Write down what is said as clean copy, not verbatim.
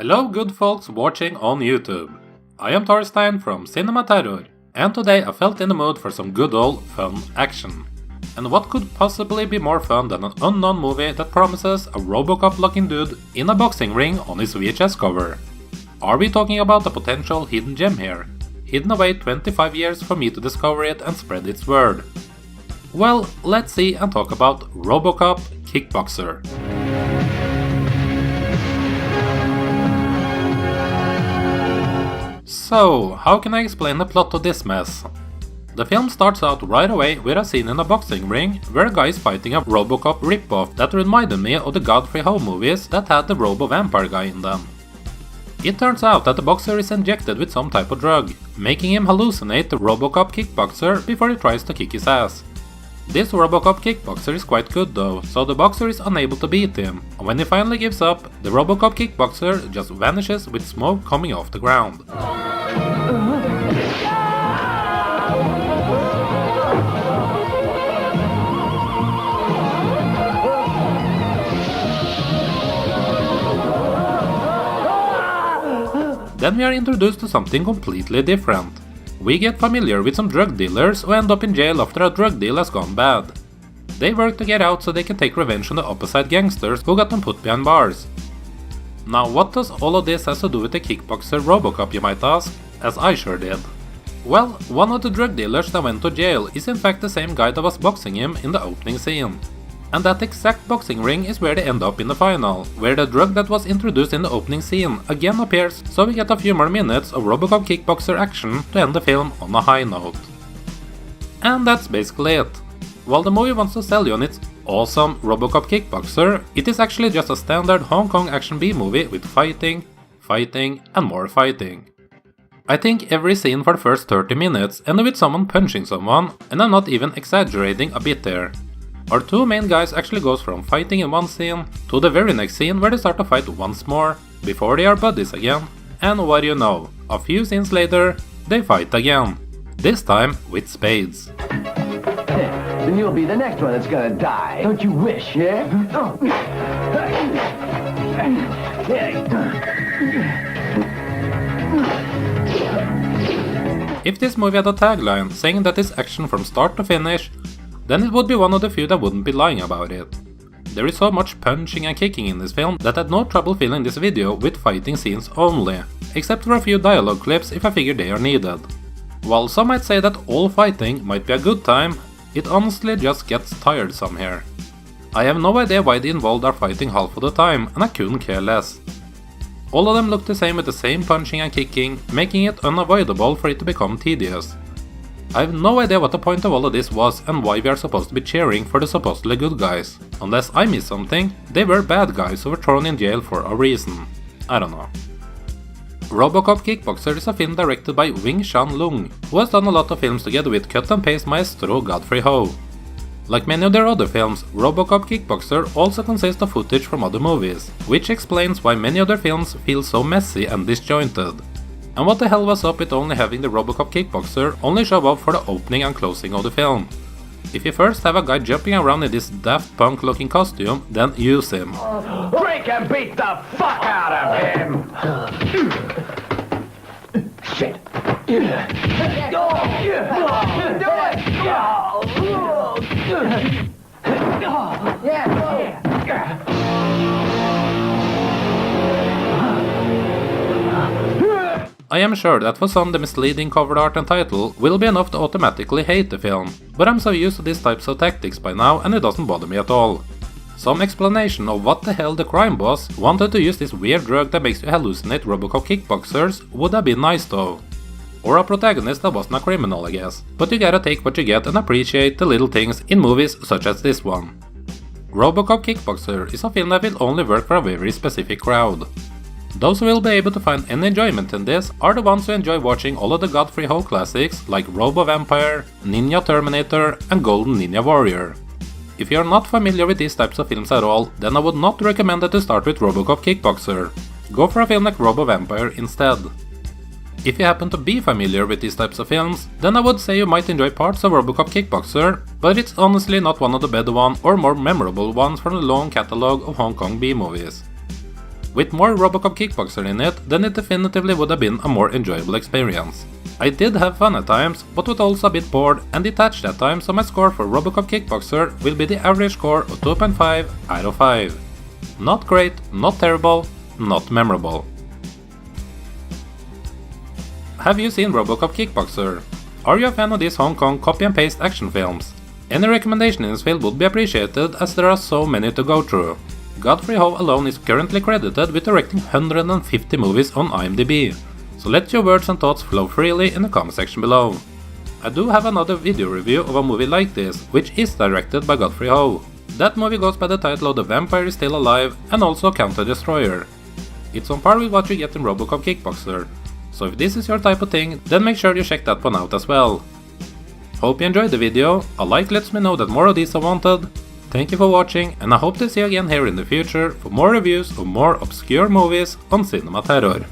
Hello good folks watching on YouTube. I am Torstein from CinemaTerror, and today I felt in the mood for some good old fun action. And what could possibly be more fun than an unknown movie that promises a Robocop looking dude in a boxing ring on his VHS cover? Are we talking about a potential hidden gem here? Hidden away 25 years for me to discover it and spread its word? Well, let's see and talk about Robocop Kickboxer. So, how can I explain the plot of this mess? The film starts out right away with a scene in a boxing ring where a guy is fighting a Robocop ripoff that reminded me of the Godfrey Ho movies that had the Robo-Vampire guy in them. It turns out that the boxer is injected with some type of drug, making him hallucinate the Robocop Kickboxer before he tries to kick his ass. This Robocop Kickboxer is quite good though, so the boxer is unable to beat him, and when he finally gives up, the Robocop Kickboxer just vanishes with smoke coming off the ground. Then we are introduced to something completely different. We get familiar with some drug dealers who end up in jail after a drug deal has gone bad. They work to get out so they can take revenge on the opposite gangsters who got them put behind bars. Now what does all of this have to do with the Kickboxer Robocop, you might ask, as I sure did. Well, one of the drug dealers that went to jail is in fact the same guy that was boxing him in the opening scene. And that exact boxing ring is where they end up in the final, where the drug that was introduced in the opening scene again appears, so we get a few more minutes of Robocop Kickboxer action to end the film on a high note. And that's basically it. While the movie wants to sell you on its awesome Robocop Kickboxer, it is actually just a standard Hong Kong action B-movie with fighting, and more fighting. I think every scene for the first 30 minutes ended with someone punching someone, and I'm not even exaggerating a bit there. Our two main guys actually goes from fighting in one scene to the very next scene where they start to fight once more, before they are buddies again, and what do you know, a few scenes later, they fight again. This time with spades. Then you'll be the next one that's gonna die. Don't you wish, yeah? If this movie had a tagline saying that it's action from start to finish, then it would be one of the few that wouldn't be lying about it. There is so much punching and kicking in this film that I had no trouble filling this video with fighting scenes only, except for a few dialogue clips if I figure they are needed. While some might say that all fighting might be a good time, it honestly just gets tiresome here. I have no idea why the involved are fighting half of the time, and I couldn't care less. All of them look the same with the same punching and kicking, making it unavoidable for it to become tedious. I have no idea what the point of all of this was and why we are supposed to be cheering for the supposedly good guys. Unless I missed something, they were bad guys who were thrown in jail for a reason. I don't know. Robocop Kickboxer is a film directed by Leung, who has done a lot of films together with cut and paste maestro Godfrey Ho. Like many of their other films, Robocop Kickboxer also consists of footage from other movies, which explains why many of their films feel so messy and disjointed. And what the hell was up with only having the Robocop Kickboxer only show up for the opening and closing of the film? If you first have a guy jumping around in this Daft Punk looking costume, then use him. Break and beat the fuck out of him! Shit. Do it! I am sure that for some the misleading cover art and title will be enough to automatically hate the film, but I'm so used to these types of tactics by now and it doesn't bother me at all. Some explanation of what the hell the crime boss wanted to use this weird drug that makes you hallucinate Robocop Kickboxers would have been nice though. Or a protagonist that wasn't a criminal, I guess, but you gotta take what you get and appreciate the little things in movies such as this one. Robocop Kickboxer is a film that will only work for a very specific crowd. Those who will be able to find any enjoyment in this are the ones who enjoy watching all of the Godfrey Ho classics like Robo-Vampire, Ninja Terminator and Golden Ninja Warrior. If you are not familiar with these types of films at all, then I would not recommend it to start with Robocop Kickboxer. Go for a film like Robo-Vampire instead. If you happen to be familiar with these types of films, then I would say you might enjoy parts of Robocop Kickboxer, but it's honestly not one of the better one or more memorable ones from the long catalogue of Hong Kong B-movies. With more Robocop Kickboxer in it, then it definitively would have been a more enjoyable experience. I did have fun at times, but was also a bit bored and detached at times, so my score for Robocop Kickboxer will be the average score of 2.5 out of 5. Not great, not terrible, not memorable. Have you seen Robocop Kickboxer? Are you a fan of these Hong Kong copy and paste action films? Any recommendation in this field would be appreciated, as there are so many to go through. Godfrey Ho alone is currently credited with directing 150 movies on IMDb, so let your words and thoughts flow freely in the comment section below. I do have another video review of a movie like this, which is directed by Godfrey Ho. That movie goes by the title of The Vampire is Still Alive and also Counter Destroyer. It's on par with what you get in Robocop Kickboxer, so if this is your type of thing, then make sure you check that one out as well. Hope you enjoyed the video, a like lets me know that more of these are wanted. Thank you for watching, and I hope to see you again here in the future for more reviews of more obscure movies on CinemaTerror.